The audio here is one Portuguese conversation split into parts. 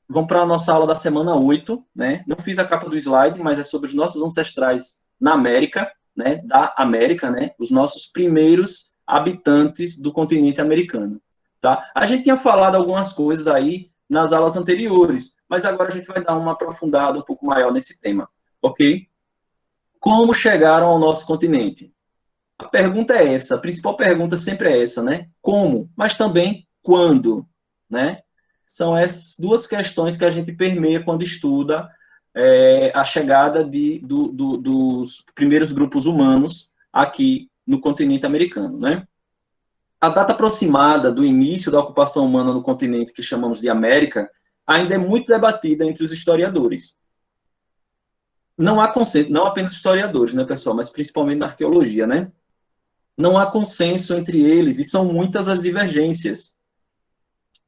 vamos para a nossa aula da semana 8, né? Não fiz a capa do slide, mas é sobre os nossos ancestrais na América, né? Da América, né? Os nossos primeiros habitantes do continente americano, tá? A gente tinha falado algumas coisas aí nas aulas anteriores, mas agora a gente vai dar uma aprofundada um pouco maior nesse tema, ok? Como chegaram ao nosso continente? A pergunta é essa, a principal pergunta sempre é essa, né? Como, mas também quando, né? São essas duas questões que a gente permeia quando estuda a chegada dos primeiros grupos humanos aqui no continente americano, né? A data aproximada do início da ocupação humana no continente que chamamos de América ainda é muito debatida entre os historiadores. Não há consenso, não apenas historiadores, né, pessoal, mas principalmente na arqueologia, né? Não há consenso entre eles e são muitas as divergências.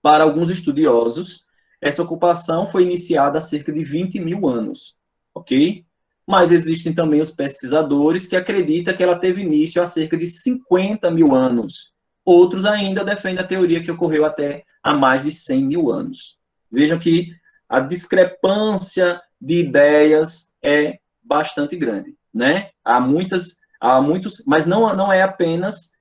Para alguns estudiosos, essa ocupação foi iniciada há cerca de 20 mil anos, ok? Mas existem também os pesquisadores que acreditam que ela teve início há cerca de 50 mil anos. Outros ainda defendem a teoria que ocorreu até há mais de 100 mil anos. Vejam que a discrepância de ideias é bastante grande, né? Há muitos, mas não é apenas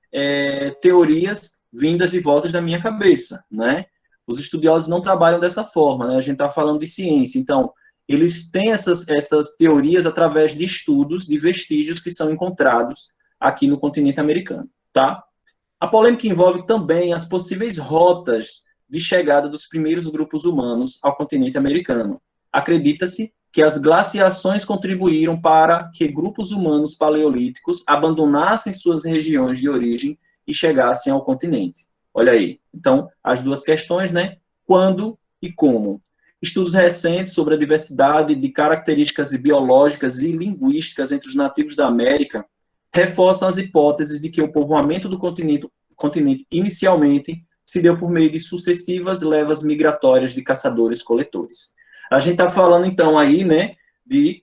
teorias vindas de vozes da minha cabeça, né? Os estudiosos não trabalham dessa forma, né? A gente está falando de ciência, então eles têm essas teorias através de estudos de vestígios que são encontrados aqui no continente americano, tá? A polêmica envolve também as possíveis rotas de chegada dos primeiros grupos humanos ao continente americano. Acredita-se que as glaciações contribuíram para que grupos humanos paleolíticos abandonassem suas regiões de origem e chegassem ao continente. Olha aí. Então, as duas questões, né? Quando e como. Estudos recentes sobre a diversidade de características biológicas e linguísticas entre os nativos da América reforçam as hipóteses de que o povoamento do continente inicialmente se deu por meio de sucessivas levas migratórias de caçadores-coletores. A gente está falando, então, aí, né,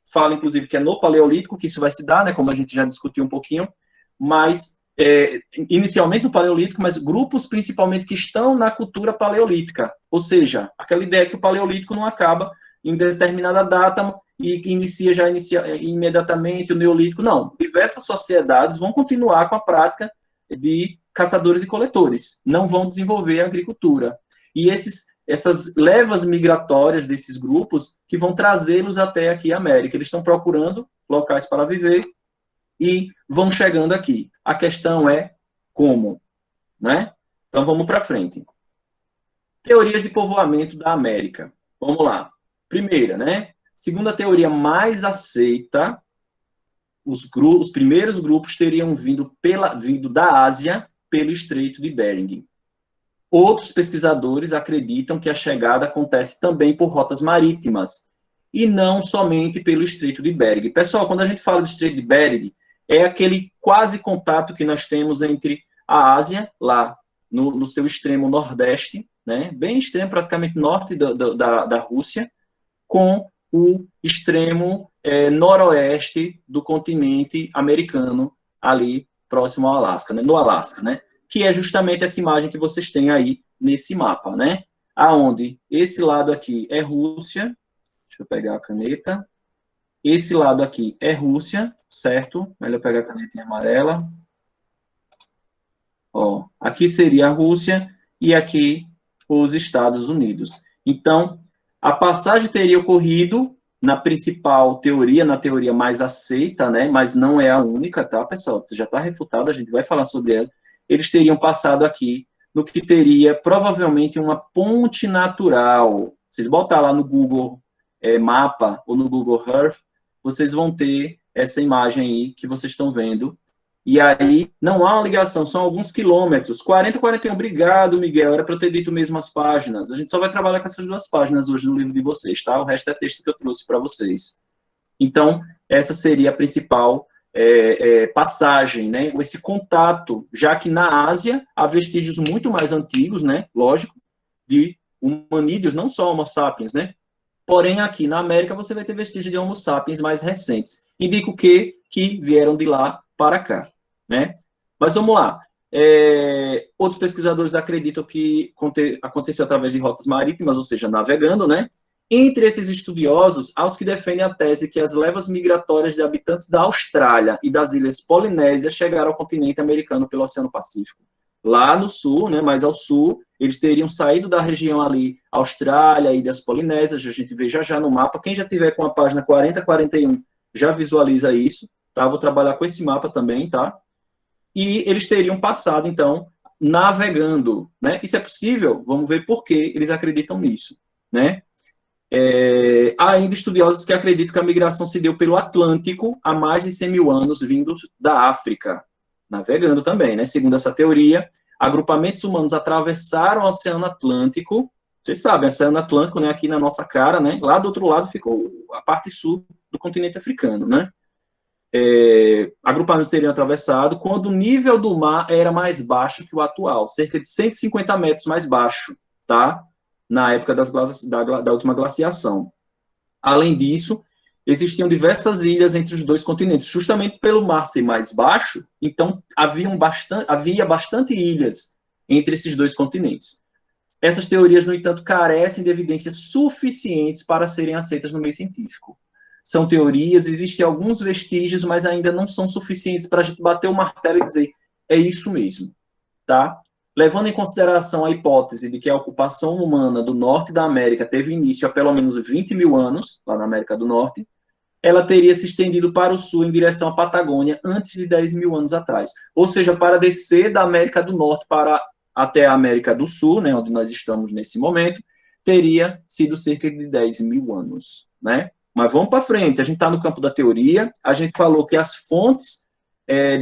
fala, inclusive, que é no Paleolítico que isso vai se dar, né, como a gente já discutiu um pouquinho, mas, inicialmente no Paleolítico, mas grupos, principalmente, que estão na cultura paleolítica, ou seja, aquela ideia que o Paleolítico não acaba em determinada data e inicia imediatamente o Neolítico. Não, diversas sociedades vão continuar com a prática de caçadores e coletores, não vão desenvolver a agricultura. E essas levas migratórias desses grupos que vão trazê-los até aqui à América. Eles estão procurando locais para viver e vão chegando aqui. A questão é como, né? Então vamos para frente. Teoria de povoamento da América. Vamos lá. Primeira, né? Segundo a teoria mais aceita, os primeiros grupos teriam vindo da Ásia pelo Estreito de Bering. Outros pesquisadores acreditam que a chegada acontece também por rotas marítimas e não somente pelo Estreito de Bering. Pessoal, quando a gente fala do Estreito de Bering, é aquele quase contato que nós temos entre a Ásia, lá no seu extremo nordeste, né, bem extremo, praticamente norte da Rússia, com o extremo noroeste do continente americano, ali próximo ao Alasca, né, no Alasca, né, que é justamente essa imagem que vocês têm aí nesse mapa, né, aonde esse lado aqui é Rússia, deixa eu pegar a caneta, esse lado aqui é Rússia, certo? Melhor pegar a canetinha amarela. Ó, aqui seria a Rússia e aqui os Estados Unidos. Então, a passagem teria ocorrido na principal teoria, na teoria mais aceita, né? Mas não é a única, tá, pessoal? Já está refutada, a gente vai falar sobre ela. Eles teriam passado aqui no que teria provavelmente uma ponte natural. Vocês botar lá no Google Mapa ou no Google Earth, vocês vão ter essa imagem aí que vocês estão vendo. E aí não há uma ligação, são alguns quilômetros. 40, 41. Obrigado, Miguel. Era para eu ter dito mesmo as páginas. A gente só vai trabalhar com essas duas páginas hoje no livro de vocês, tá? O resto é texto que eu trouxe para vocês. Então, essa seria a principal passagem, né? Esse contato, já que na Ásia há vestígios muito mais antigos, né? Lógico, de humanídeos, não só Homo sapiens, né? Porém, aqui na América você vai ter vestígios de Homo sapiens mais recentes. Indica o quê? Que vieram de lá para cá, né? Mas vamos lá. Outros pesquisadores acreditam que aconteceu através de rotas marítimas, ou seja, navegando, né? Entre esses estudiosos, há os que defendem a tese que as levas migratórias de habitantes da Austrália e das ilhas Polinésias chegaram ao continente americano pelo Oceano Pacífico. Lá no sul, né, mais ao sul, eles teriam saído da região ali, Austrália, Ilhas Polinésias, a gente vê já já no mapa. Quem já tiver com a página 4041 já visualiza isso, tá? Vou trabalhar com esse mapa também, tá? E eles teriam passado, então, navegando, né? Isso é possível? Vamos ver por que eles acreditam nisso, né? Há ainda estudiosos que acreditam que a migração se deu pelo Atlântico há mais de 100 mil anos, vindo da África, navegando também, né? Segundo essa teoria, agrupamentos humanos atravessaram o Oceano Atlântico. Vocês sabem, o Oceano Atlântico, né, aqui na nossa cara, né? Lá do outro lado ficou a parte sul do continente africano, né? Agrupamentos teriam atravessado quando o nível do mar era mais baixo que o atual, cerca de 150 metros mais baixo, tá? Na época da última glaciação. Além disso, existiam diversas ilhas entre os dois continentes, justamente pelo mar ser mais baixo, então havia bastante ilhas entre esses dois continentes. Essas teorias, no entanto, carecem de evidências suficientes para serem aceitas no meio científico. São teorias, existem alguns vestígios, mas ainda não são suficientes para a gente bater o martelo e dizer é isso mesmo, tá? Levando em consideração a hipótese de que a ocupação humana do norte da América teve início há pelo menos 20 mil anos, lá na América do Norte, ela teria se estendido para o sul em direção à Patagônia antes de 10 mil anos atrás. Ou seja, para descer da América do Norte até a América do Sul, né, onde nós estamos nesse momento, teria sido cerca de 10 mil anos, né? Mas vamos para frente, a gente está no campo da teoria, a gente falou que as fontes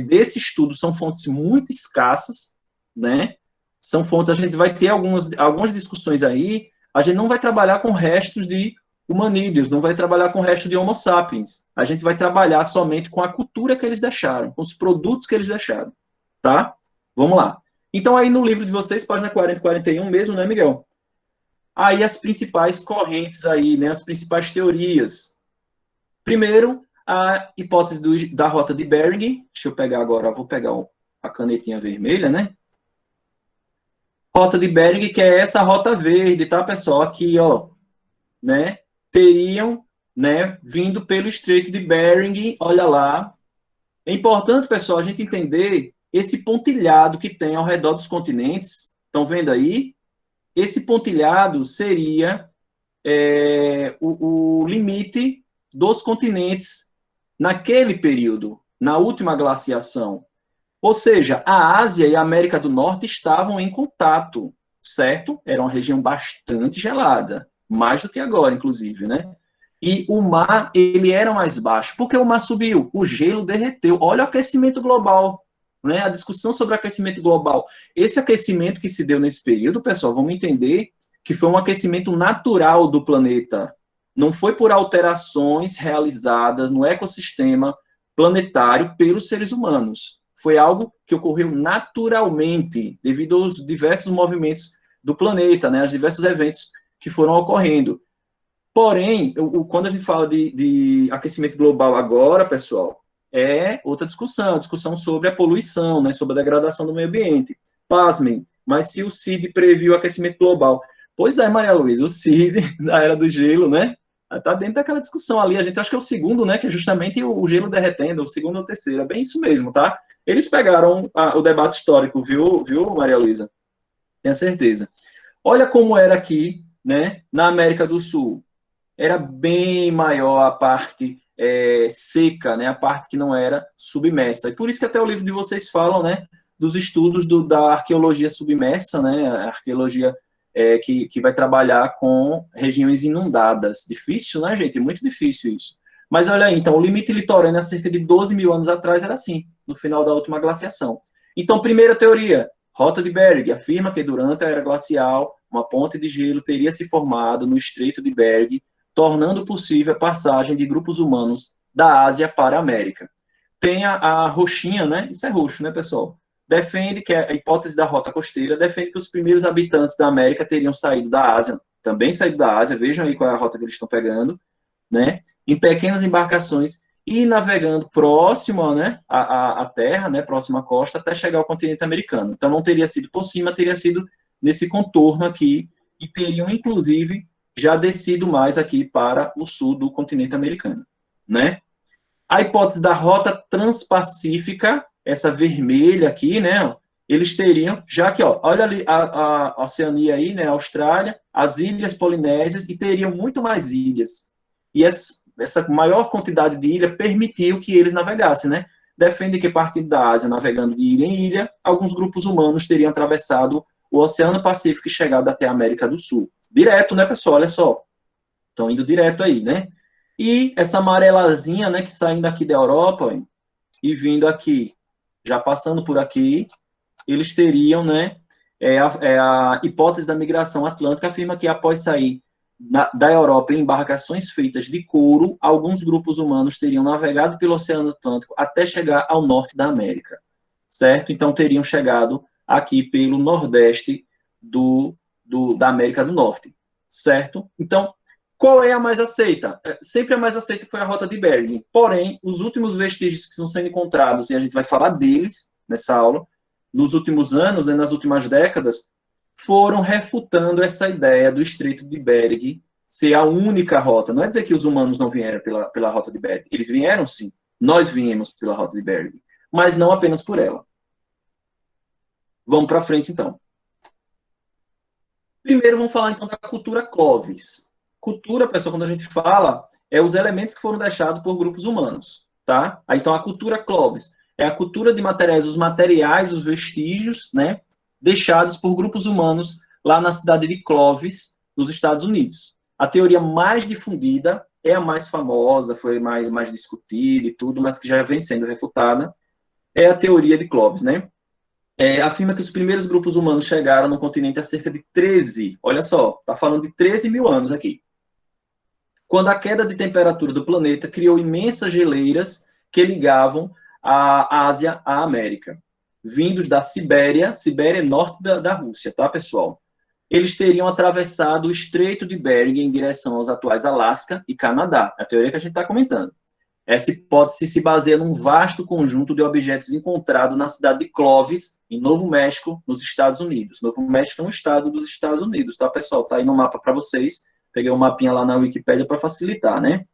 desse estudo são fontes muito escassas, né? São fontes, a gente vai ter algumas discussões aí, a gente não vai trabalhar com restos de humanídeos, não vai trabalhar com restos de Homo sapiens, a gente vai trabalhar somente com a cultura que eles deixaram, com os produtos que eles deixaram, tá? Vamos lá. Então, aí no livro de vocês, página 40 e 41 mesmo, né, Miguel? Aí as principais correntes aí, né, as principais teorias. Primeiro, a hipótese da rota de Bering, deixa eu pegar agora, vou pegar a canetinha vermelha, né? Rota de Bering, que é essa rota verde, tá, pessoal? Aqui, ó, né? Teriam, né, vindo pelo Estreito de Bering, olha lá. É importante, pessoal, a gente entender esse pontilhado que tem ao redor dos continentes. Estão vendo aí? Esse pontilhado seria o limite dos continentes naquele período, na última glaciação. Ou seja, a Ásia e a América do Norte estavam em contato, certo? Era uma região bastante gelada, mais do que agora, inclusive, né? E o mar, ele era mais baixo. Por que o mar subiu? O gelo derreteu. Olha o aquecimento global, né? A discussão sobre aquecimento global. Esse aquecimento que se deu nesse período, pessoal, vamos entender que foi um aquecimento natural do planeta. Não foi por alterações realizadas no ecossistema planetário pelos seres humanos. Foi algo que ocorreu naturalmente, devido aos diversos movimentos do planeta, né? Aos diversos eventos que foram ocorrendo. Porém, quando a gente fala de aquecimento global agora, pessoal, é outra discussão sobre a poluição, né, sobre a degradação do meio ambiente. Pasmem, mas se o CID previu o aquecimento global, pois é, Maria Luísa, o CID da Era do Gelo, né, está dentro daquela discussão ali, a gente acha que é o segundo, né, que é justamente o gelo derretendo, o segundo ou o terceiro, é bem isso mesmo, tá? Eles pegaram o debate histórico, viu, Maria Luísa? Tenho certeza. Olha como era aqui, né, na América do Sul, era bem maior a parte seca, né, a parte que não era submersa. E por isso que até o livro de vocês falam, né, dos estudos da arqueologia submersa, né, a arqueologia que vai trabalhar com regiões inundadas. Difícil, né, gente? Muito difícil isso. Mas olha aí, então, o limite litorâneo há cerca de 12 mil anos atrás era assim, no final da última glaciação. Então, primeira teoria, Rota de Bering afirma que durante a era glacial, uma ponte de gelo teria se formado no Estreito de Bering, tornando possível a passagem de grupos humanos da Ásia para a América. Tem a roxinha, né? Isso é roxo, né, pessoal? Defende que a hipótese da rota costeira defende que os primeiros habitantes da América teriam saído da Ásia, também saído da Ásia, vejam aí qual é a rota que eles estão pegando, né? Em pequenas embarcações e navegando próximo, né, à terra, né, próximo à costa, até chegar ao continente americano. Então não teria sido por cima, teria sido nesse contorno aqui, e teriam, inclusive, já descido mais aqui para o sul do continente americano, né? A hipótese da rota transpacífica, essa vermelha aqui, né? Eles teriam, já que, ó, olha ali a Oceania aí, né? A Austrália, as ilhas polinésias, e teriam muito mais ilhas. E essa maior quantidade de ilha permitiu que eles navegassem, né? Defende que, partindo da Ásia, navegando de ilha em ilha, alguns grupos humanos teriam atravessado o Oceano Pacífico e chegado até a América do Sul. Direto, né, pessoal? Olha só. Estão indo direto aí, né? E essa amarelazinha, né, que saindo aqui da Europa e vindo aqui, já passando por aqui, eles teriam, né, a hipótese da migração atlântica afirma que após sair da Europa em embarcações feitas de couro, alguns grupos humanos teriam navegado pelo Oceano Atlântico até chegar ao norte da América, certo? Então teriam chegado aqui pelo nordeste da América do Norte, certo? Então, qual é a mais aceita? Sempre a mais aceita foi a Rota de Bering. Porém, os últimos vestígios que estão sendo encontrados, e a gente vai falar deles nessa aula, nos últimos anos, né, nas últimas décadas, foram refutando essa ideia do Estreito de Bering ser a única rota. Não é dizer que os humanos não vieram pela Rota de Bering. Eles vieram, sim. Nós viemos pela Rota de Bering. Mas não apenas por ela. Vamos para frente, então. Primeiro, vamos falar, então, da cultura Clovis. Cultura, pessoal, quando a gente fala, é os elementos que foram deixados por grupos humanos, tá? Então, a cultura Clovis é a cultura de materiais, os materiais, os vestígios, né, deixados por grupos humanos lá na cidade de Clovis, nos Estados Unidos. A teoria mais difundida é a mais famosa, foi mais discutida e tudo, mas que já vem sendo refutada, é a teoria de Clovis, né? Afirma que os primeiros grupos humanos chegaram no continente há cerca de 13, olha só, está falando de 13 mil anos aqui, quando a queda de temperatura do planeta criou imensas geleiras que ligavam a Ásia à América, vindos da Sibéria, Sibéria é norte da Rússia, tá, pessoal? Eles teriam atravessado o Estreito de Bering em direção aos atuais Alasca e Canadá, a teoria que a gente está comentando. Essa hipótese se baseia num vasto conjunto de objetos encontrados na cidade de Clovis, em Novo México, nos Estados Unidos. Novo México é um estado dos Estados Unidos, tá, pessoal? Tá aí no mapa para vocês. Peguei um mapinha lá na Wikipédia para facilitar, né?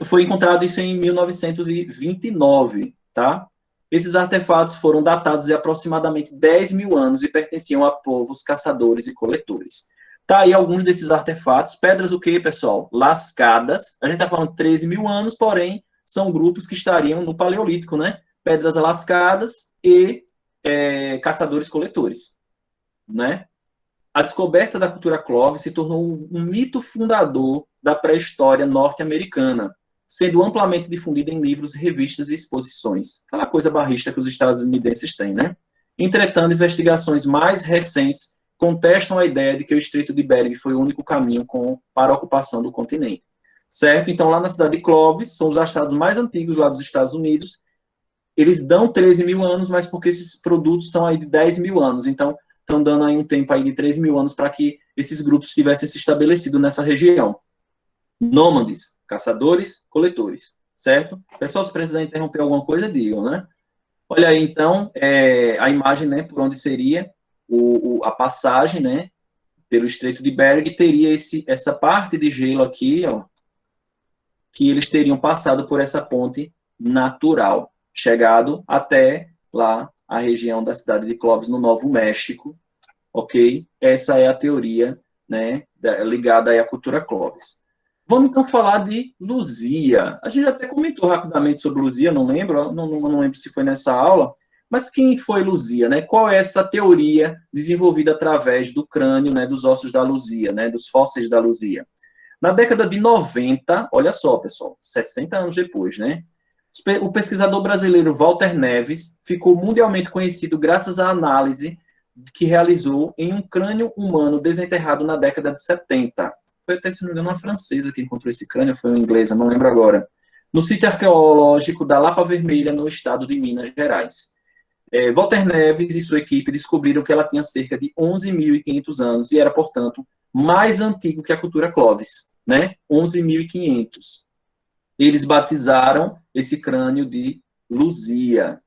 Foi encontrado isso em 1929, tá? Esses artefatos foram datados de aproximadamente 10 mil anos e pertenciam a povos caçadores e coletores. Tá aí alguns desses artefatos. Pedras o quê, pessoal? Lascadas. A gente está falando de 13 mil anos, porém, são grupos que estariam no Paleolítico, né? Pedras lascadas e caçadores-coletores, né? A descoberta da cultura Clovis se tornou um mito fundador da pré-história norte-americana, sendo amplamente difundida em livros, revistas e exposições. Aquela coisa barrista que os estadunidenses têm, né? Entretanto, investigações mais recentes contestam a ideia de que o Estreito de Bering foi o único caminho para a ocupação do continente. Certo? Então, lá na cidade de Clovis, são os achados mais antigos lá dos Estados Unidos. Eles dão 13 mil anos, mas porque esses produtos são aí de 10 mil anos. Então, estão dando aí um tempo aí de 3 mil anos para que esses grupos tivessem se estabelecido nessa região. Nômades, caçadores, coletores, certo? Pessoal, se precisar interromper alguma coisa, digam, né? Olha aí, então, a imagem, né, por onde seria a passagem, né, pelo Estreito de Bering, teria essa parte de gelo aqui, ó, que eles teriam passado por essa ponte natural, chegado até lá a região da cidade de Clovis, no Novo México, ok? Essa é a teoria, né, ligada aí à cultura Clovis. Vamos então falar de Luzia. A gente até comentou rapidamente sobre Luzia, não lembro, não lembro se foi nessa aula, mas quem foi Luzia, né? Qual é essa teoria desenvolvida através do crânio, né, dos ossos da Luzia, né, dos fósseis da Luzia? Na década de 90, olha só, pessoal, 60 anos depois, né? O pesquisador brasileiro Walter Neves ficou mundialmente conhecido graças à análise que realizou em um crânio humano desenterrado na década de 70. Foi até, se não me engano, uma francesa que encontrou esse crânio, foi uma inglesa, não lembro agora. No sítio arqueológico da Lapa Vermelha, no estado de Minas Gerais. Walter Neves e sua equipe descobriram que ela tinha cerca de 11.500 anos e era, portanto, mais antigo que a cultura Clovis, né? 11.500. Eles batizaram esse crânio de Luzia.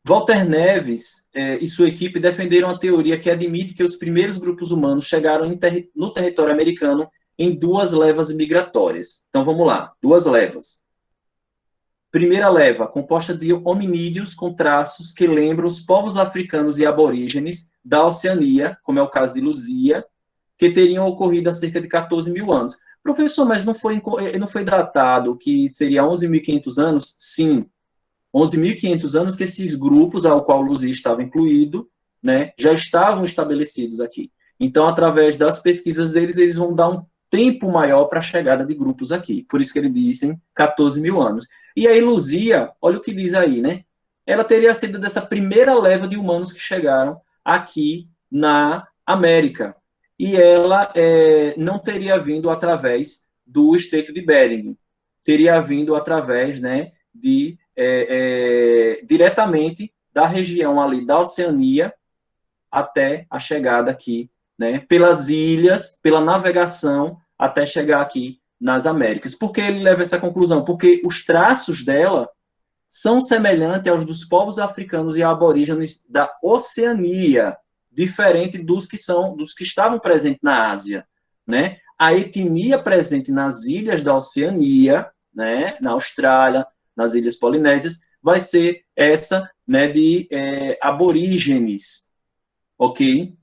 Walter Neves e sua equipe defenderam a teoria que admite que os primeiros grupos humanos chegaram no território americano em duas levas migratórias. Então, vamos lá, duas levas. Primeira leva, composta de hominídeos com traços que lembram os povos africanos e aborígenes da Oceania, como é o caso de Luzia, que teriam ocorrido há cerca de 14 mil anos. Professor, mas não foi datado que seria 11.500 anos? Sim, 11.500 anos que esses grupos, ao qual Luzia estava incluído, né, já estavam estabelecidos aqui. Então, através das pesquisas deles, eles vão dar um tempo maior para a chegada de grupos aqui. Por isso que eles dizem 14 mil anos. E aí, Luzia, olha o que diz aí, né? Ela teria sido dessa primeira leva de humanos que chegaram aqui na América. E ela não teria vindo através do Estreito de Bering. Teria vindo através, né, diretamente da região ali da Oceania até a chegada aqui, né, pelas ilhas, pela navegação, até chegar aqui nas Américas. Por que ele leva essa conclusão? Porque os traços dela são semelhantes aos dos povos africanos e aborígenes da Oceania, diferente dos que estavam presentes na Ásia, né? A etnia presente nas ilhas da Oceania, né, na Austrália, nas ilhas polinésias, vai ser essa, né, de aborígenes, ok?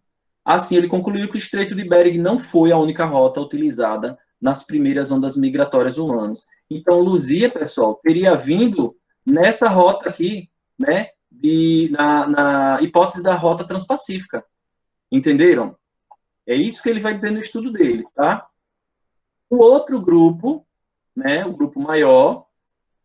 Assim, ele concluiu que o Estreito de Bering não foi a única rota utilizada nas primeiras ondas migratórias humanas. Então, Luzia, pessoal, teria vindo nessa rota aqui, né, na hipótese da rota transpacífica. Entenderam? É isso que ele vai dizer no estudo dele, tá? O outro grupo, né, o grupo maior,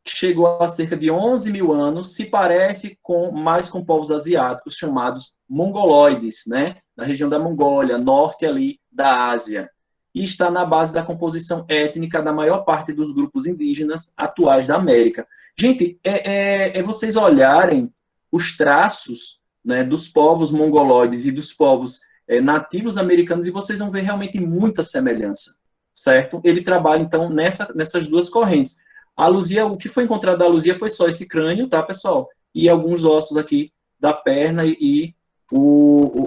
que chegou a cerca de 11 mil anos, se parece mais com povos asiáticos chamados mongoloides, né, na região da Mongólia, norte ali da Ásia, e está na base da composição étnica da maior parte dos grupos indígenas atuais da América. Gente, vocês olharem os traços, né, dos povos mongoloides e dos povos nativos americanos e vocês vão ver realmente muita semelhança, certo? Ele trabalha, então, nessas duas correntes. A Luzia, o que foi encontrado da Luzia foi só esse crânio, tá, pessoal? E alguns ossos aqui da perna e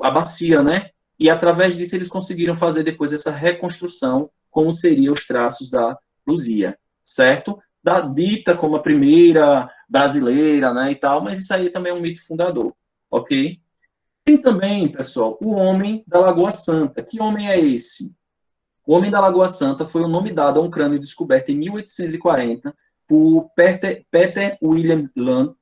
a bacia, né? E através disso eles conseguiram fazer depois essa reconstrução, como seriam os traços da Luzia, certo? Dita como a primeira brasileira, né, e tal, mas isso aí também é um mito fundador, ok? Tem também, pessoal, o Homem da Lagoa Santa. Que homem é esse? O Homem da Lagoa Santa foi o nome dado a um crânio descoberto em 1840 por Peter William Land,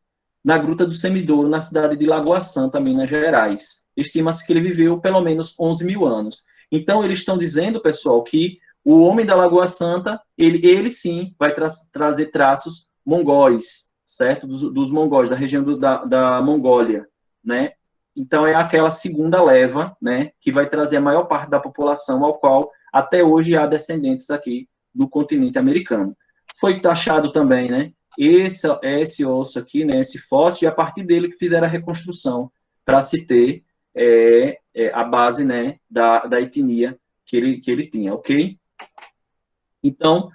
na Gruta do Semidouro, na cidade de Lagoa Santa, Minas Gerais. Estima-se que ele viveu pelo menos 11 mil anos. Então, eles estão dizendo, pessoal, que o Homem da Lagoa Santa, ele sim vai trazer traços mongóis, certo? Dos mongóis, da região da Mongólia, né? Então, é aquela segunda leva, né, que vai trazer a maior parte da população ao qual até hoje há descendentes aqui do continente americano. Foi taxado também, né, esse osso aqui, né, esse fóssil, e a partir dele que fizeram a reconstrução para se ter a base, né, da etnia que ele tinha, ok? Então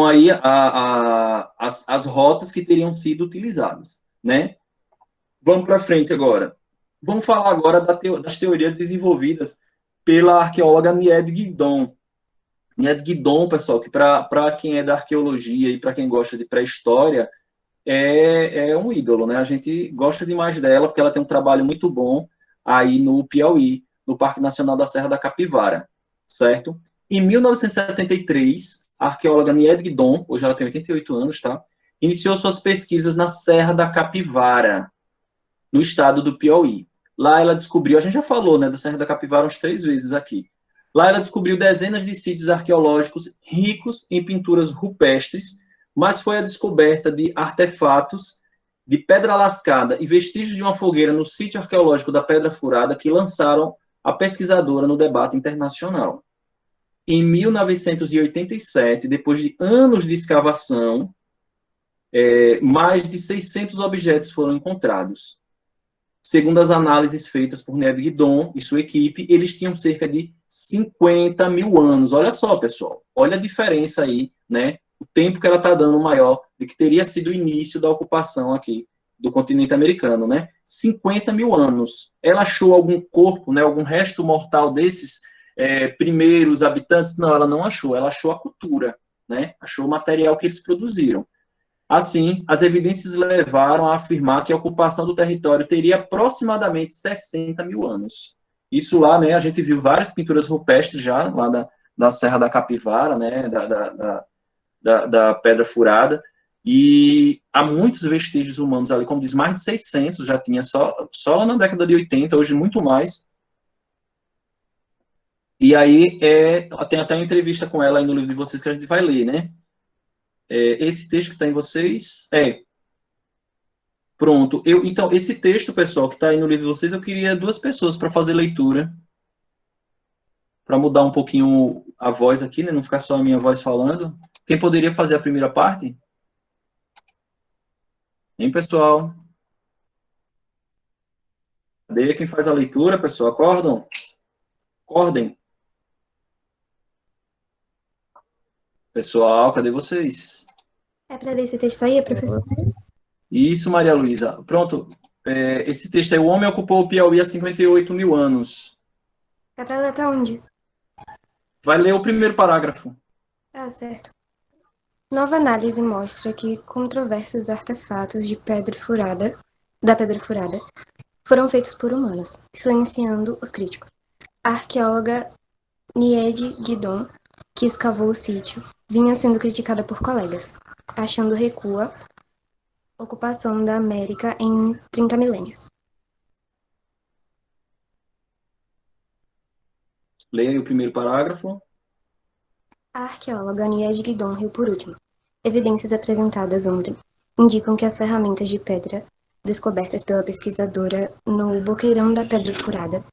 aí as rotas que teriam sido utilizadas, né? Vamos para frente agora. Vamos falar agora das teorias desenvolvidas pela arqueóloga Nied Guidon. Nied Guidon, pessoal, que para quem é da arqueologia e para quem gosta de pré-história, é um ídolo, né? A gente gosta demais dela, porque ela tem um trabalho muito bom aí no Piauí, no Parque Nacional da Serra da Capivara, certo? Em 1973, a arqueóloga Nied Guidon, hoje ela tem 88 anos, tá? Iniciou suas pesquisas na Serra da Capivara, no estado do Piauí. Lá ela descobriu, a gente já falou, né, da Serra da Capivara umas 3 vezes aqui. Lá ela descobriu dezenas de sítios arqueológicos ricos em pinturas rupestres, mas foi a descoberta de artefatos de pedra lascada e vestígios de uma fogueira no sítio arqueológico da Pedra Furada que lançaram a pesquisadora no debate internacional. Em 1987, depois de anos de escavação, mais de 600 objetos foram encontrados. Segundo as análises feitas por Nied Guidon e sua equipe, eles tinham cerca de 50 mil anos. Olha só, pessoal, olha a diferença aí, né? O tempo que ela está dando maior do que teria sido o início da ocupação aqui do continente americano, né? 50 mil anos. Ela achou algum corpo, né, algum resto mortal desses primeiros habitantes? Não, ela não achou. Ela achou a cultura, né? Achou o material que eles produziram. Assim, as evidências levaram a afirmar que a ocupação do território teria aproximadamente 60 mil anos. Isso lá, né, a gente viu várias pinturas rupestres já, lá da Serra da Capivara, né, da Pedra Furada, e há muitos vestígios humanos ali, como diz, mais de 600 já tinha, só na década de 80, hoje muito mais. E aí, tem até uma entrevista com ela aí no livro de vocês que a gente vai ler, né? Esse texto que está em vocês, pronto. Então, esse texto, pessoal, que está aí no livro de vocês, eu queria duas pessoas para fazer leitura, para mudar um pouquinho a voz aqui, né? Não ficar só a minha voz falando. Quem poderia fazer a primeira parte? Hein, pessoal? Cadê quem faz a leitura, pessoal? Acordam? Acordem. Pessoal, cadê vocês? É para ler esse texto aí, professor? Isso, Maria Luísa. Pronto. Esse texto aí, o homem ocupou o Piauí há 58 mil anos. É para ler até onde? Vai ler o primeiro parágrafo. Ah, certo. Nova análise mostra que controversos artefatos da Pedra Furada, foram feitos por humanos, silenciando os críticos. A arqueóloga Niede Guidon, que escavou o sítio, vinha sendo criticada por colegas, achando recua ocupação da América em 30 milênios. Leia o primeiro parágrafo. A arqueóloga Niede Guidon riu por último. Evidências apresentadas ontem indicam que as ferramentas de pedra descobertas pela pesquisadora no Boqueirão da Pedra Furada,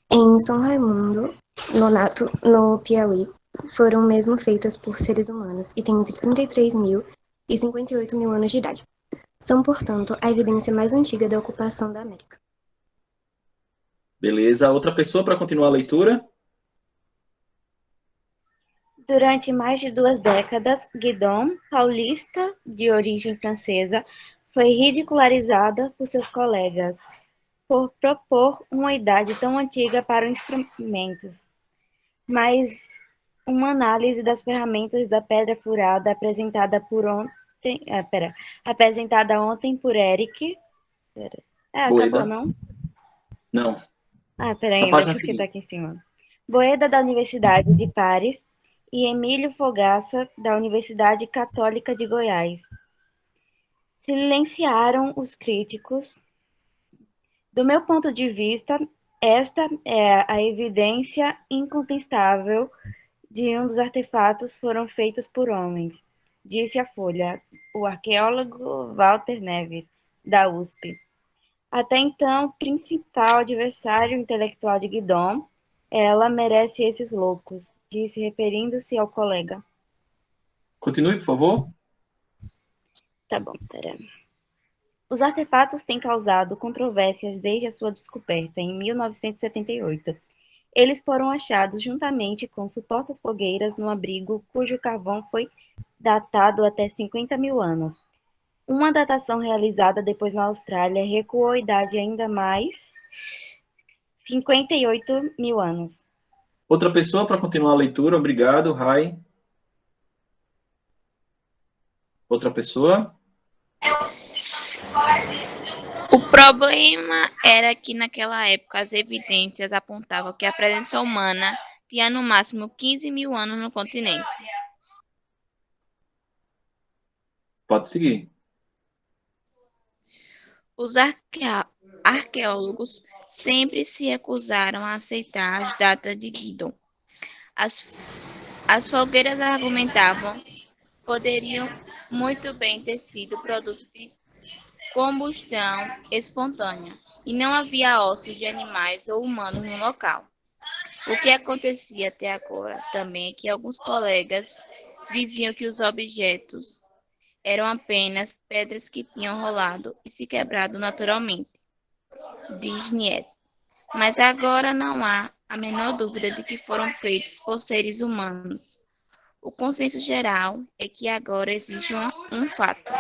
em São Raimundo, no Piauí, foram mesmo feitas por seres humanos e têm entre 33 mil e 58 mil anos de idade. São, portanto, a evidência mais antiga da ocupação da América. Beleza. Outra pessoa para continuar a leitura? Durante mais de 2 décadas, Guidon, paulista de origem francesa, foi ridicularizada por seus colegas por propor uma idade tão antiga para os instrumentos. Mas uma análise das ferramentas da pedra furada apresentada ontem por Eric. Acabou, Boeda. não? Não. Peraí, Na página deixa eu seguinte. escritar aqui em cima. Boeda, da Universidade de Paris, e Emílio Fogaça, da Universidade Católica de Goiás. Silenciaram os críticos. Do meu ponto de vista, esta é a evidência incontestável de um dos artefatos foram feitos por homens, disse a Folha, o arqueólogo Walter Neves, da USP. Até então, principal adversário intelectual de Guidon, ela merece esses loucos, disse referindo-se ao colega. Continue, por favor. Tá bom, pera. Os artefatos têm causado controvérsias desde a sua descoberta, em 1978. Eles foram achados juntamente com supostas fogueiras no abrigo cujo carvão foi datado até 50 mil anos. Uma datação realizada depois na Austrália recuou a idade ainda mais 58 mil anos. Outra pessoa para continuar a leitura. Obrigado, Rai. Outra pessoa. O problema era que naquela época as evidências apontavam que a presença humana tinha no máximo 15 mil anos no continente. Pode seguir. Os arqueólogos sempre se recusaram a aceitar as datas de Guidon. As fogueiras argumentavam poderiam muito bem ter sido produto de combustão espontânea, e não havia ossos de animais ou humanos no local. O que acontecia até agora também é que alguns colegas diziam que os objetos eram apenas pedras que tinham rolado e se quebrado naturalmente, diz Nieto. Mas agora não há a menor dúvida de que foram feitos por seres humanos. O consenso geral é que agora existe um fato.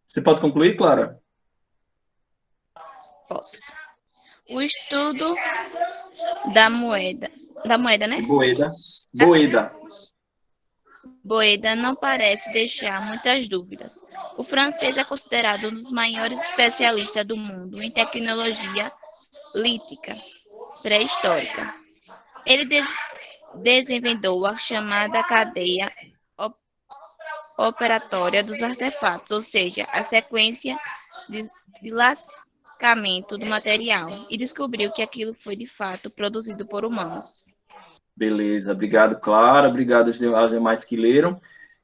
Você pode concluir, Clara? Posso. O estudo da moeda, né? Boeda. Boeda. Boeda não parece deixar muitas dúvidas. O francês é considerado um dos maiores especialistas do mundo em tecnologia lítica pré-histórica. Ele desenvolveu a chamada cadeia operatória dos artefatos, ou seja, a sequência de lascamento do material, e descobriu que aquilo foi de fato produzido por humanos. Beleza, obrigado, Clara, obrigado aos demais que leram.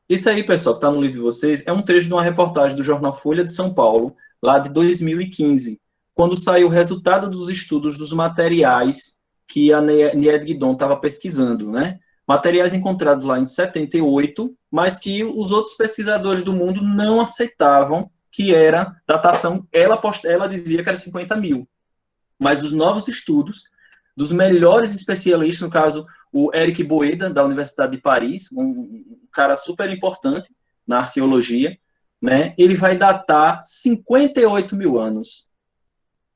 Isso aí, pessoal, que está no livro de vocês, é um trecho de uma reportagem do jornal Folha de São Paulo, lá de 2015, quando saiu o resultado dos estudos dos materiais que a Nied Guidon estava pesquisando, né? Materiais encontrados lá em 78, mas que os outros pesquisadores do mundo não aceitavam que era datação, ela dizia que era 50 mil. Mas os novos estudos dos melhores especialistas, no caso, o Eric Boeda, da Universidade de Paris, um cara super importante na arqueologia, né? Ele vai datar 58 mil anos.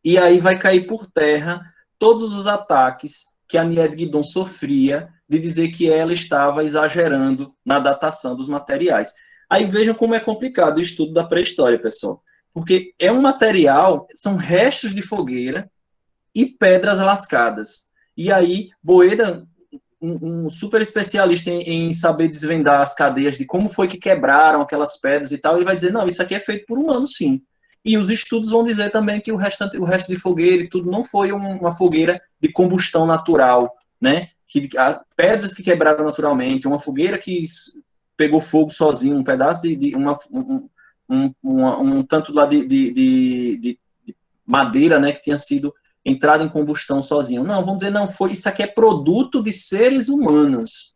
E aí vai cair por terra todos os ataques que a Nied Guidon sofria de dizer que ela estava exagerando na datação dos materiais. Aí vejam como é complicado o estudo da pré-história, pessoal. Porque é um material, são restos de fogueira e pedras lascadas. E aí, Boeda, um super especialista em saber desvendar as cadeias de como foi que quebraram aquelas pedras e tal, ele vai dizer, não, isso aqui é feito por humano, sim. E os estudos vão dizer também que o resto de fogueira e tudo não foi uma fogueira de combustão natural, né? Pedras que quebraram naturalmente, uma fogueira que pegou fogo sozinho, um pedaço um tanto lá de madeira, né, que tinha sido entrada em combustão sozinho. Não, vamos dizer, não, foi, isso aqui é produto de seres humanos.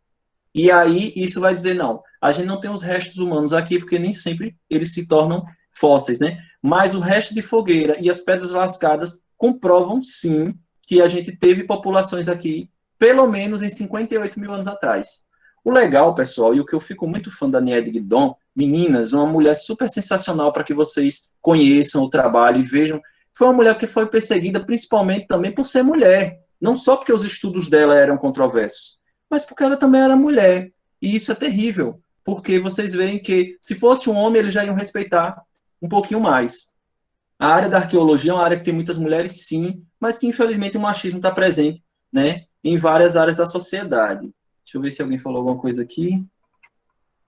E aí, isso vai dizer, não, a gente não tem os restos humanos aqui, porque nem sempre eles se tornam fósseis, né? Mas o resto de fogueira e as pedras lascadas comprovam, sim, que a gente teve populações aqui, pelo menos em 58 mil anos atrás. O legal, pessoal, e o que eu fico muito fã da Nied Guidon, meninas, uma mulher super sensacional para que vocês conheçam o trabalho e vejam. Foi uma mulher que foi perseguida principalmente também por ser mulher. Não só porque os estudos dela eram controversos, mas porque ela também era mulher. E isso é terrível, porque vocês veem que se fosse um homem, eles já iam respeitar um pouquinho mais. A área da arqueologia é uma área que tem muitas mulheres, sim, mas que infelizmente o machismo está presente, né, em várias áreas da sociedade. Deixa eu ver se alguém falou alguma coisa aqui.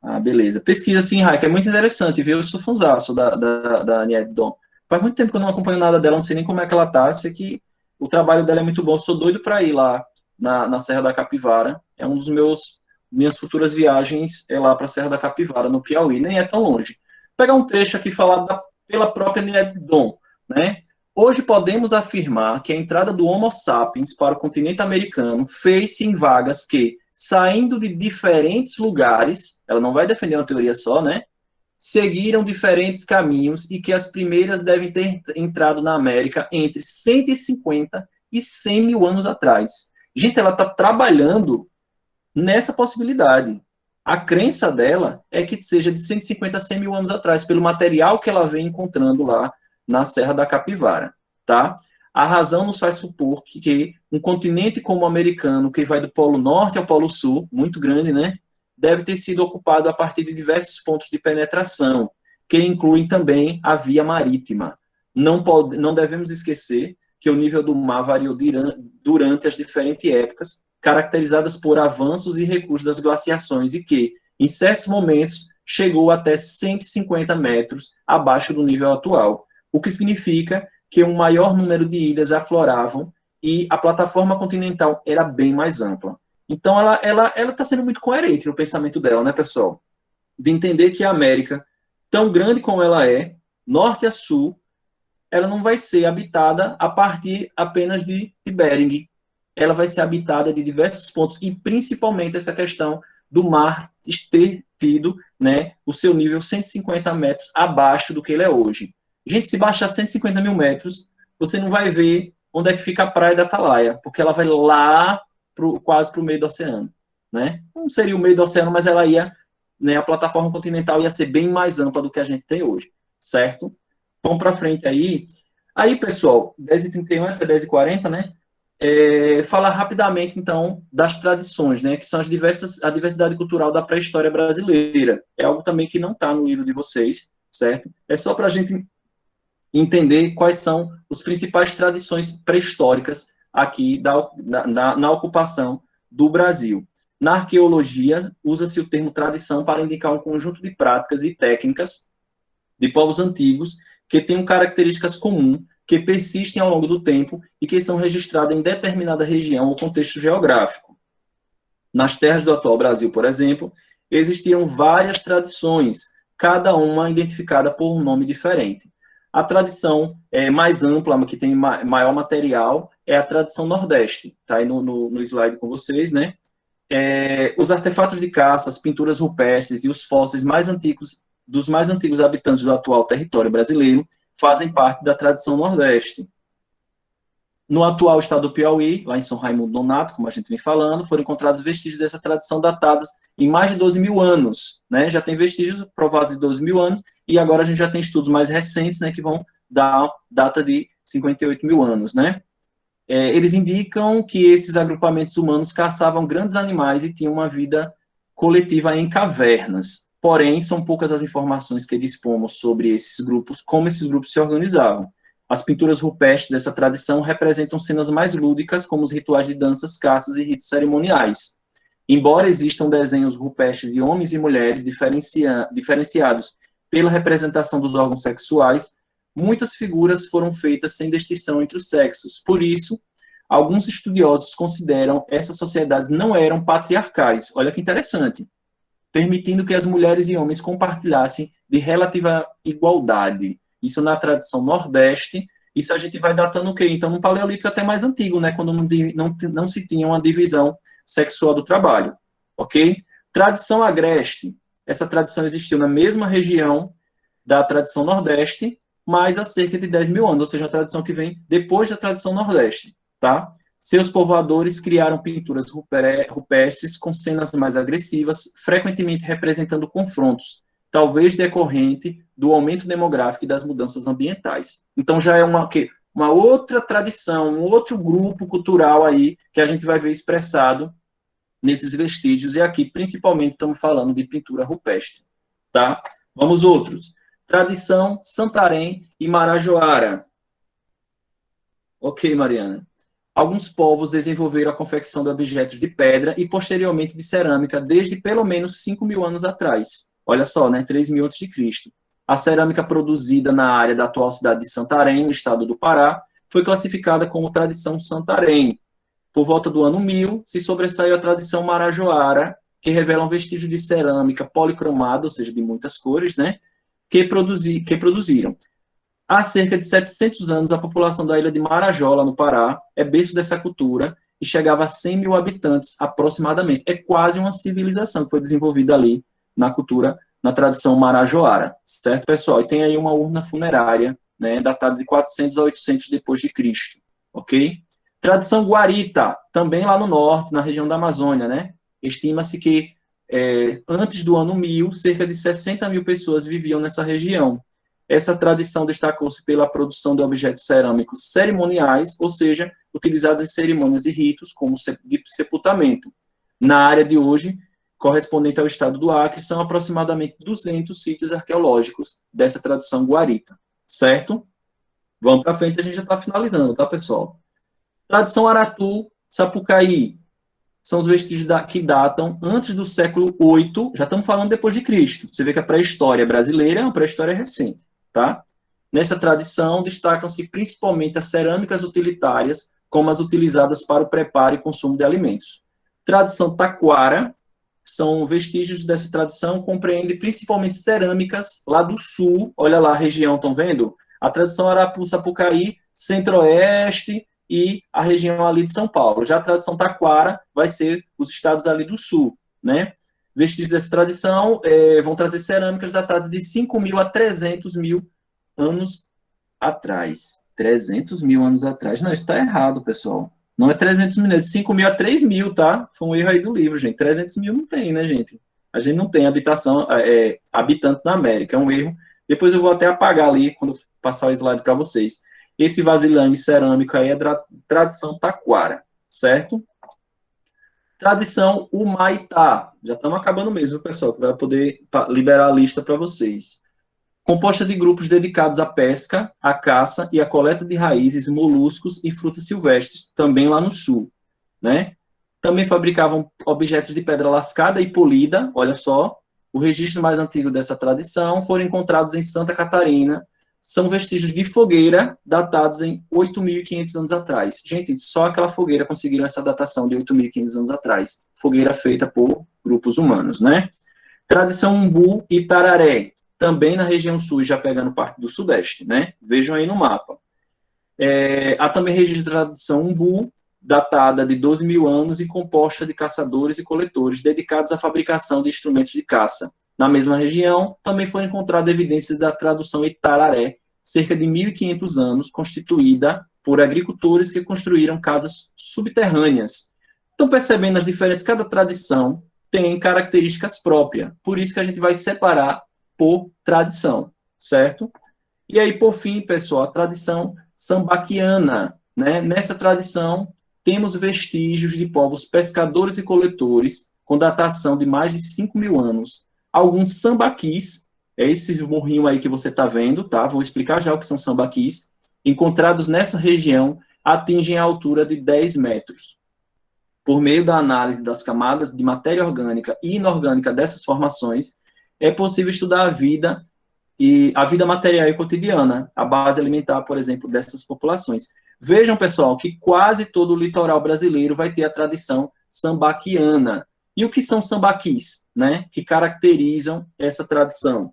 Ah, beleza. Pesquisa, sim, Raika, é muito interessante, viu? Eu sou fãzaço da Nied Guidon. Faz muito tempo que eu não acompanho nada dela, não sei nem como é que ela tá. Sei que o trabalho dela é muito bom. Sou doido para ir lá na Serra da Capivara. É um dos minhas futuras viagens é lá para a Serra da Capivara, no Piauí. Nem é tão longe. Vou pegar um trecho aqui falado pela própria Nied Guidon, né? Hoje podemos afirmar que a entrada do Homo sapiens para o continente americano fez-se em vagas que, saindo de diferentes lugares, ela não vai defender uma teoria só, né? Seguiram diferentes caminhos e que as primeiras devem ter entrado na América entre 150 e 100 mil anos atrás. Gente, ela está trabalhando nessa possibilidade. A crença dela é que seja de 150 a 100 mil anos atrás, pelo material que ela vem encontrando lá na Serra da Capivara, tá? A razão nos faz supor que um continente como o americano, que vai do Polo Norte ao Polo Sul, muito grande, né? Deve ter sido ocupado a partir de diversos pontos de penetração, que incluem também a via marítima. Não devemos esquecer que o nível do mar variou durante as diferentes épocas, caracterizadas por avanços e recuos das glaciações, e que, em certos momentos, chegou até 150 metros abaixo do nível atual, o que significa que um maior número de ilhas afloravam e a plataforma continental era bem mais ampla. Então, ela está sendo muito coerente no pensamento dela, né, pessoal? De entender que a América, tão grande como ela é, norte a sul, ela não vai ser habitada a partir apenas de Bering. Ela vai ser habitada de diversos pontos, e principalmente essa questão do mar ter tido, né, o seu nível 150 metros abaixo do que ele é hoje. Gente, se baixar 150 mil metros, você não vai ver onde é que fica a praia da Atalaia, porque ela vai lá quase para o meio do oceano, né? Não seria o meio do oceano, mas ela ia, né, a plataforma continental ia ser bem mais ampla do que a gente tem hoje. certo? Vamos para frente aí. Aí, pessoal, 10h31 até 10h40, né? Falar rapidamente, então, das tradições, né? Que são a diversidade cultural da pré-história brasileira. É algo também que não está no livro de vocês, certo? É só para a gente entender quais são as principais tradições pré-históricas aqui na ocupação do Brasil. Na arqueologia, usa-se o termo tradição para indicar um conjunto de práticas e técnicas de povos antigos que tenham características comuns, que persistem ao longo do tempo e que são registradas em determinada região ou contexto geográfico. Nas terras do atual Brasil, por exemplo, existiam várias tradições, cada uma identificada por um nome diferente. A tradição mais ampla, que tem maior material, é a tradição Nordeste. Está aí no slide com vocês, né? Os artefatos de caça, as pinturas rupestres e os fósseis mais antigos dos mais antigos habitantes do atual território brasileiro fazem parte da tradição Nordeste. No atual estado do Piauí, lá em São Raimundo Nonato, como a gente vem falando, foram encontrados vestígios dessa tradição datados em mais de 12 mil anos, né? Já tem vestígios provados de 12 mil anos, e agora a gente já tem estudos mais recentes, né, que vão dar data de 58 mil anos, né? Eles indicam que esses agrupamentos humanos caçavam grandes animais e tinham uma vida coletiva em cavernas. Porém, são poucas as informações que dispomos sobre esses grupos, como esses grupos se organizavam. As pinturas rupestres dessa tradição representam cenas mais lúdicas, como os rituais de danças, caças e ritos cerimoniais. Embora existam desenhos rupestres de homens e mulheres diferenciados pela representação dos órgãos sexuais, muitas figuras foram feitas sem distinção entre os sexos. Por isso, alguns estudiosos consideram essas sociedades não eram patriarcais. Olha que interessante. Permitindo que as mulheres e homens compartilhassem de relativa igualdade. Isso na tradição Nordeste. Isso a gente vai datando o quê? Então, no Paleolítico até mais antigo, né? Quando não se tinha uma divisão sexual do trabalho. Ok? Tradição Agreste. Essa tradição existiu na mesma região da tradição Nordeste, mas há cerca de 10 mil anos, ou seja, a tradição que vem depois da tradição Nordeste, tá? Seus povoadores criaram pinturas rupestres com cenas mais agressivas, frequentemente representando confrontos, talvez decorrente do aumento demográfico e das mudanças ambientais. Então já é uma outra tradição, um outro grupo cultural aí que a gente vai ver expressado nesses vestígios, e aqui principalmente estamos falando de pintura rupestre, tá? Vamos outros. Tradição Santarém e Marajoara. Ok, Mariana. Alguns povos desenvolveram a confecção de objetos de pedra e, posteriormente, de cerâmica desde pelo menos 5 mil anos atrás. Olha só, né? 3 mil a.C. A cerâmica produzida na área da atual cidade de Santarém, no estado do Pará, foi classificada como tradição Santarém. Por volta do ano 1000, se sobressaiu a tradição Marajoara, que revela um vestígio de cerâmica policromada, ou seja, de muitas cores, né? Que produziram. Há cerca de 700 anos, a população da ilha de Marajola, no Pará, é berço dessa cultura e chegava a 100 mil habitantes, aproximadamente. É quase uma civilização que foi desenvolvida ali na cultura, na tradição marajoara, certo, pessoal? E tem aí uma urna funerária, né, datada de 400 a 800 depois de Cristo, ok? Tradição guarita, também lá no norte, na região da Amazônia, né? Estima-se que antes do ano 1000, cerca de 60 mil pessoas viviam nessa região. Essa tradição destacou-se pela produção de objetos cerâmicos cerimoniais, ou seja, utilizados em cerimônias e ritos, como de sepultamento. Na área de hoje, correspondente ao estado do Acre, são aproximadamente 200 sítios arqueológicos dessa tradição guarita, certo? Vamos para frente, a gente já está finalizando, tá, pessoal? Tradição Aratu, Sapucaí, são os vestígios que datam antes do século VIII, já estamos falando depois de Cristo. Você vê que a pré-história brasileira é uma pré-história recente, tá? Nessa tradição, destacam-se principalmente as cerâmicas utilitárias, como as utilizadas para o preparo e consumo de alimentos. Tradição Taquara, são vestígios dessa tradição, compreende principalmente cerâmicas lá do sul, olha lá a região, estão vendo? A tradição Arapu, Sapucaí, centro-oeste, e a região ali de São Paulo. Já a tradição Taquara vai ser os estados ali do sul, né? Vestígios dessa tradição vão trazer cerâmicas datadas de 5 mil a 300 mil anos atrás. 300 mil anos atrás. Não, isso está errado, pessoal. Não é 300 mil, é de 5 mil a 3 mil, tá? Foi um erro aí do livro, gente. 300 mil não tem, né, gente? A gente não tem habitantes na América. É um erro Depois eu vou até apagar ali, quando eu passar o slide para vocês. Esse vasilhame cerâmico aí é tradição taquara, certo? Tradição Humaitá. Já estamos acabando mesmo, pessoal, para poder liberar a lista para vocês. Composta de grupos dedicados à pesca, à caça e à coleta de raízes, moluscos e frutas silvestres, também lá no sul, né? Também fabricavam objetos de pedra lascada e polida, olha só. O registro mais antigo dessa tradição foram encontrados em Santa Catarina. São vestígios de fogueira datados em 8.500 anos atrás. Gente, só aquela fogueira conseguiram essa datação de 8.500 anos atrás. Fogueira feita por grupos humanos, né? Tradição Umbu e Tararé, também na região sul, já pegando parte do sudeste, né? Vejam aí no mapa. Há também registro de tradição Umbu, datada de 12 mil anos e composta de caçadores e coletores dedicados à fabricação de instrumentos de caça. Na mesma região, também foram encontradas evidências da tradução Itararé, cerca de 1.500 anos, constituída por agricultores que construíram casas subterrâneas. Estão percebendo as diferenças? Cada tradição tem características próprias, por isso que a gente vai separar por tradição, certo? E aí, por fim, pessoal, a tradição sambaquiana, né? Nessa tradição, temos vestígios de povos pescadores e coletores, com datação de mais de 5 mil anos. Alguns sambaquis, é esse morrinho aí que você está vendo, tá? Vou explicar já o que são sambaquis, encontrados nessa região, atingem a altura de 10 metros. Por meio da análise das camadas de matéria orgânica e inorgânica dessas formações, é possível estudar a vida material e cotidiana, a base alimentar, por exemplo, dessas populações. Vejam, pessoal, que quase todo o litoral brasileiro vai ter a tradição sambaquiana. E o que são sambaquis, né, que caracterizam essa tradição?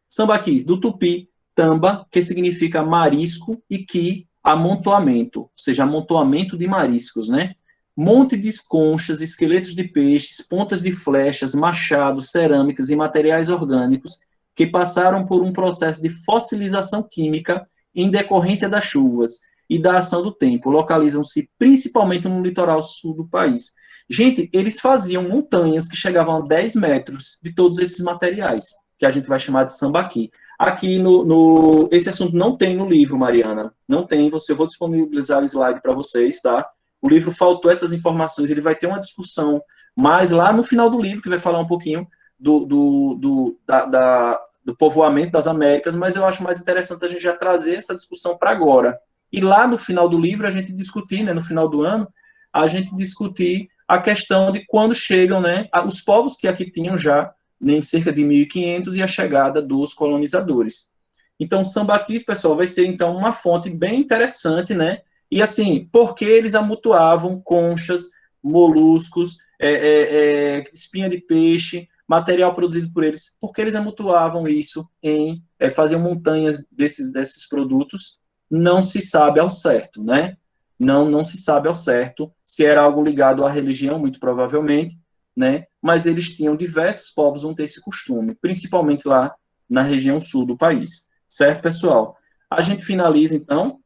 Sambaquis, do tupi, tamba, que significa marisco, e que, amontoamento, ou seja, amontoamento de mariscos, né? Monte de conchas, esqueletos de peixes, pontas de flechas, machados, cerâmicas e materiais orgânicos que passaram por um processo de fossilização química em decorrência das chuvas e da ação do tempo. Localizam-se principalmente no litoral sul do país. Gente, eles faziam montanhas que chegavam a 10 metros de todos esses materiais, que a gente vai chamar de sambaqui. Aqui, esse assunto não tem no livro, Mariana. Não tem, eu vou disponibilizar o slide para vocês, tá? O livro faltou essas informações, ele vai ter uma discussão mais lá no final do livro, que vai falar um pouquinho do povoamento das Américas, mas eu acho mais interessante a gente já trazer essa discussão para agora. E lá no final do livro, a gente discutir, né, no final do ano, a gente discutir a questão de quando chegam, né, os povos que aqui tinham já, em cerca de 1.500, e a chegada dos colonizadores. Então, sambaquis, pessoal, vai ser, então, uma fonte bem interessante, né? E, assim, porque eles amontoavam conchas, moluscos, espinha de peixe, material produzido por eles, porque eles amontoavam isso faziam montanhas desses produtos, não se sabe ao certo, né? Não se sabe ao certo se era algo ligado à religião, muito provavelmente, né? Mas eles tinham, diversos povos vão ter esse costume, principalmente lá na região sul do país. Certo, pessoal? A gente finaliza, então,